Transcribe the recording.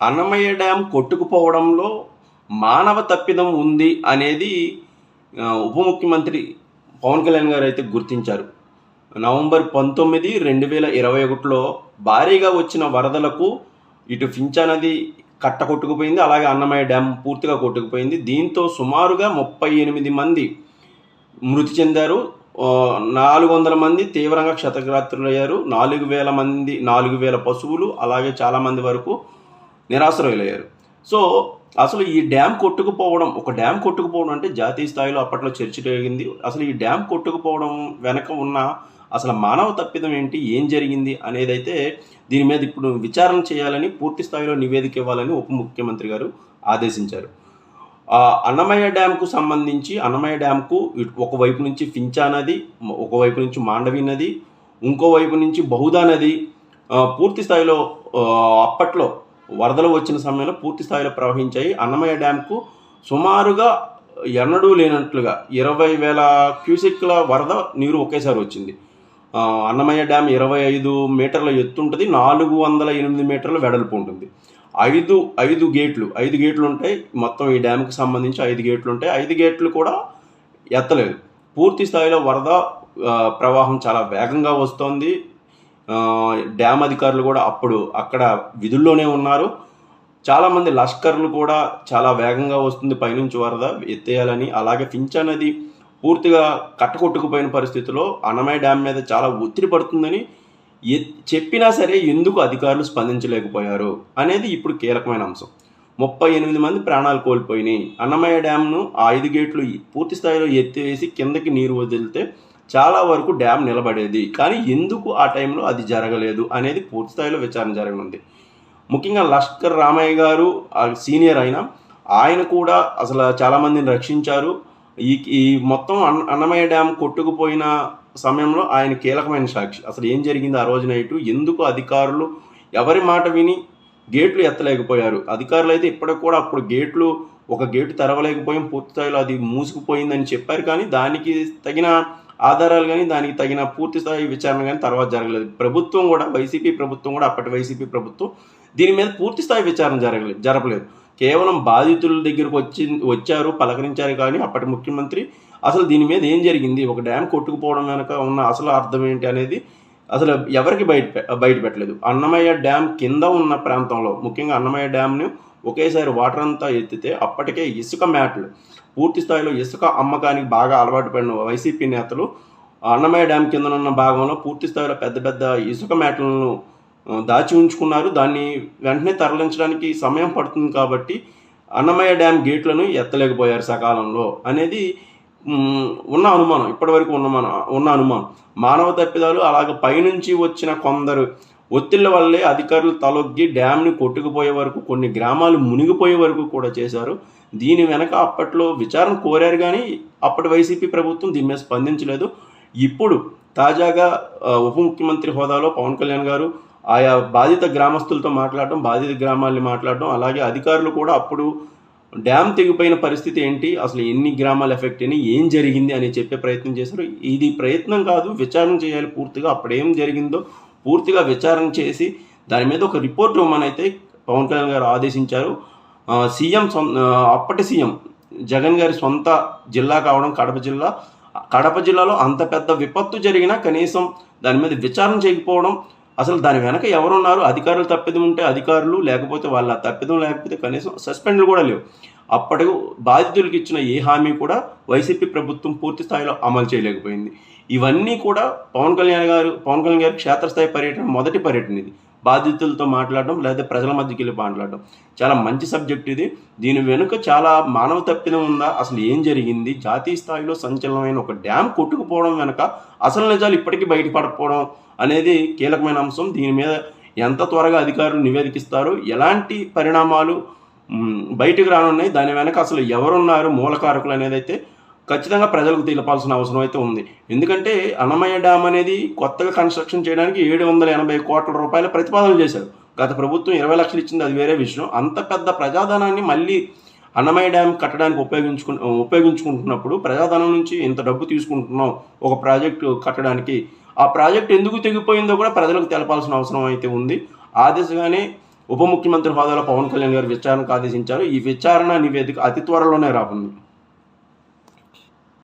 Annamayya dam కొట్టుకుపోవడంలో మానవ తప్పిదం ఉంది అనేది ఉప ముఖ్యమంత్రి పవన్ కళ్యాణ్ గారు అయితే గుర్తించారు. నవంబర్ 19, 2021లో భారీగా వచ్చిన వరదలకు ఇటు ఫించా నది కట్ట కొట్టుకుపోయింది, అలాగే అన్నమయ్య డ్యామ్ పూర్తిగా కొట్టుకుపోయింది. దీంతో సుమారుగా 38 మంది మృతి చెందారు, 400 మంది తీవ్రంగా క్షతగాత్రులయ్యారు, 4,000 పశువులు, అలాగే చాలామంది వరకు నిరాశ్రయులయ్యారు. సో అసలు ఈ డ్యామ్ కొట్టుకుపోవడం, ఒక డ్యామ్ కొట్టుకుపోవడం అంటే జాతీయ స్థాయిలో అప్పట్లో చర్చ జరిగింది. అసలు ఈ డ్యామ్ కొట్టుకుపోవడం వెనక ఉన్న అసలు మానవ తప్పిదం ఏంటి, ఏం జరిగింది అనేదైతే దీని మీద ఇప్పుడు విచారణ చేయాలని, పూర్తి స్థాయిలో నివేదిక ఇవ్వాలని ఉప ముఖ్యమంత్రి గారు ఆదేశించారు. అన్నమయ్య డ్యామ్కు సంబంధించి అన్నమయ్య డ్యామ్కు ఒకవైపు నుంచి ఫించా నది, ఒకవైపు నుంచి మాండవి నది, ఇంకోవైపు నుంచి బహుదా నది పూర్తి స్థాయిలో అప్పట్లో వరదలు వచ్చిన సమయంలో పూర్తి స్థాయిలో ప్రవహించాయి. అన్నమయ్య డ్యామ్కు సుమారుగా ఎన్నడూ లేనట్లుగా 20,000 క్యూసెక్ల వరద నీరు ఒకేసారి వచ్చింది. అన్నమయ్య డ్యామ్ 25 మీటర్ల ఎత్తు ఉంటుంది, 408 మీటర్ల వెడల్పు ఉంటుంది. ఐదు గేట్లు ఉంటాయి. మొత్తం ఈ డ్యామ్కి సంబంధించి 5 గేట్లు ఉంటాయి. 5 గేట్లు కూడా ఎత్తలేదు. పూర్తి స్థాయిలో వరద ప్రవాహం చాలా వేగంగా వస్తోంది. డ్యామ్ అధికారులు కూడా అప్పుడు అక్కడ విధుల్లోనే ఉన్నారు. చాలామంది లష్కర్లు కూడా చాలా వేగంగా వస్తుంది పైనుంచి వరద ఎత్తేయాలని. అలాగే ఫించా నది పూర్తిగా కట్టకొట్టుకుపోయిన పరిస్థితిలో అన్నమయ్య డ్యామ్ మీద చాలా ఒత్తిడి పడుతుందని చెప్పినా సరే ఎందుకు అధికారులు స్పందించలేకపోయారు అనేది ఇప్పుడు కీలకమైన అంశం. 38 మంది ప్రాణాలు కోల్పోయినాయి. అన్నమయ్య డ్యామ్ను 5 గేట్లు పూర్తి స్థాయిలో ఎత్తివేసి కిందకి నీరు వదిలితే చాలా వరకు డ్యామ్ నిలబడేది. కానీ ఎందుకు ఆ టైంలో అది జరగలేదు అనేది పూర్తి స్థాయిలో విచారణ జరగనుంది. ముఖ్యంగా లష్కర్ రామయ్య గారు సీనియర్ అయినా ఆయన కూడా అసలు చాలామందిని రక్షించారు. ఈ మొత్తం అన్నమయ్య డ్యామ్ కొట్టుకుపోయిన సమయంలో ఆయన కీలకమైన సాక్షి. అసలు ఏం జరిగింది ఆ రోజు నైటు, ఎందుకు అధికారులు ఎవరి మాట విని గేట్లు ఎత్తలేకపోయారు. అధికారులు అయితే ఇప్పటికి కూడా అప్పుడు ఒక గేటు తెరవలేకపోయాం, పూర్తి స్థాయిలో అది మూసుకుపోయిందని చెప్పారు. కానీ దానికి తగిన ఆధారాలు కానీ దానికి తగిన పూర్తి స్థాయి విచారణ కానీ తర్వాత జరగలేదు. ప్రభుత్వం కూడా అప్పటి వైసీపీ ప్రభుత్వం దీని మీద పూర్తి స్థాయి విచారణ జరపలేదు. కేవలం బాధితుల దగ్గరకు వచ్చారు, పలకరించారు. కానీ అప్పటి ముఖ్యమంత్రి అసలు దీని మీద ఏం జరిగింది, ఒక డ్యామ్ కొట్టుకుపోవడం వెనక ఉన్న అసలు అర్థం ఏంటి అనేది అసలు ఎవరికి బయట పెట్టలేదు. అన్నమయ్య డ్యామ్ కింద ఉన్న ప్రాంతంలో ముఖ్యంగా అన్నమయ్య డ్యామ్ని ఒకేసారి వాటర్ అంతా ఎత్తితే అప్పటికే ఇసుక మ్యాట్లు, పూర్తి స్థాయిలో ఇసుక అమ్మకానికి బాగా అలవాటు పడిన వైసీపీ నేతలు అన్నమయ్య డ్యామ్ కింద ఉన్న భాగంలో పూర్తి స్థాయిలో పెద్ద పెద్ద ఇసుక మ్యాట్లను దాచి ఉంచుకున్నారు. దాన్ని వెంటనే తరలించడానికి సమయం పడుతుంది కాబట్టి అన్నమయ్య డ్యామ్ గేట్లను ఎత్తలేకపోయారు సకాలంలో అనేది ఉన్న అనుమానం, ఇప్పటివరకు ఉన్న అనుమానం. మానవ తప్పిదాలు, అలాగే పైనుంచి వచ్చిన కొందరు ఒత్తిళ్ల వల్లే అధికారులు తలొగ్గి డ్యామ్ని కొట్టుకుపోయే వరకు, కొన్ని గ్రామాలు మునిగిపోయే వరకు కూడా చేశారు. దీని వెనక అప్పట్లో విచారణ కోరారు కానీ అప్పటి వైసీపీ ప్రభుత్వం దీని మీద స్పందించలేదు. ఇప్పుడు తాజాగా ఉప ముఖ్యమంత్రి హోదాలో పవన్ కళ్యాణ్ గారు ఆయా బాధిత గ్రామస్తులతో మాట్లాడడం, బాధిత గ్రామాల్ని మాట్లాడడం, అలాగే అధికారులు కూడా అప్పుడు డ్యామ్ తెగిపోయిన పరిస్థితి ఏంటి, అసలు ఎన్ని గ్రామాలు ఎఫెక్ట్ అయినాయి, ఏం జరిగింది అని చెప్పే ప్రయత్నం చేశారు. ఇది ప్రయత్నం కాదు, విచారణ చేయాలి పూర్తిగా. అప్పుడేం జరిగిందో పూర్తిగా విచారణ చేసి దాని మీద ఒక రిపోర్ట్ ఇవ్వమని అయితే పవన్ కళ్యాణ్ గారు ఆదేశించారు. అప్పటి సీఎం జగన్ గారి సొంత జిల్లా కావడం కడప జిల్లాలో అంత పెద్ద విపత్తు జరిగినా కనీసం దాని మీద విచారణ చేయకపోవడం, అసలు దాని వెనక ఎవరున్నారు, అధికారులు తప్పిదం ఉంటే అధికారులు, లేకపోతే వాళ్ళ తప్పిదం లేకపోతే కనీసం సస్పెండ్లు కూడా లేవు. అప్పటి బాధితులకు ఇచ్చిన ఏ హామీ కూడా వైసీపీ ప్రభుత్వం పూర్తి స్థాయిలో అమలు చేయలేకపోయింది. ఇవన్నీ కూడా పవన్ కళ్యాణ్ గారి క్షేత్రస్థాయి పర్యటన, మొదటి పర్యటన ఇది. బాధితులతో మాట్లాడడం లేదా ప్రజల మధ్యకి వెళ్ళి మాట్లాడడం చాలా మంచి సబ్జెక్ట్ ఇది. దీని వెనుక చాలా మానవ తప్పిదం ఉందా, అసలు ఏం జరిగింది, జాతీయ స్థాయిలో సంచలనమైన ఒక డ్యామ్ కొట్టుకుపోవడం వెనక అసలు నిజాలు ఇప్పటికీ బయటపడకపోవడం అనేది కీలకమైన అంశం. దీని మీద ఎంత త్వరగా అధికారులు నివేదికిస్తారు, ఎలాంటి పరిణామాలు బయటకు రానున్నాయి, దాని వెనక అసలు ఎవరున్నారు మూలకారకులు అనేది అయితే ఖచ్చితంగా ప్రజలకు తెలపాల్సిన అవసరం అయితే ఉంది. ఎందుకంటే అన్నమయ్య డ్యామ్ అనేది కొత్తగా కన్స్ట్రక్షన్ చేయడానికి 780 కోట్ల రూపాయల ప్రతిపాదన చేశారు. గత ప్రభుత్వం 20 లక్షలు ఇచ్చింది, అది వేరే విషయం. అంత పెద్ద ప్రజాధనాన్ని మళ్ళీ అన్నమయ్య డ్యామ్ కట్టడానికి ఉపయోగించుకుంటున్నప్పుడు ప్రజాధనం నుంచి ఇంత డబ్బు తీసుకుంటున్నాం ఒక ప్రాజెక్టు కట్టడానికి, ఆ ప్రాజెక్ట్ ఎందుకు తెగిపోయిందో కూడా ప్రజలకు తెలపాల్సిన అవసరం అయితే ఉంది. ఆ దిశగానే ఉప ముఖ్యమంత్రి హోదాలో పవన్ కళ్యాణ్ గారు విచారణకు ఆదేశించారు. ఈ విచారణ నివేదిక అతి త్వరలోనే రానుంది.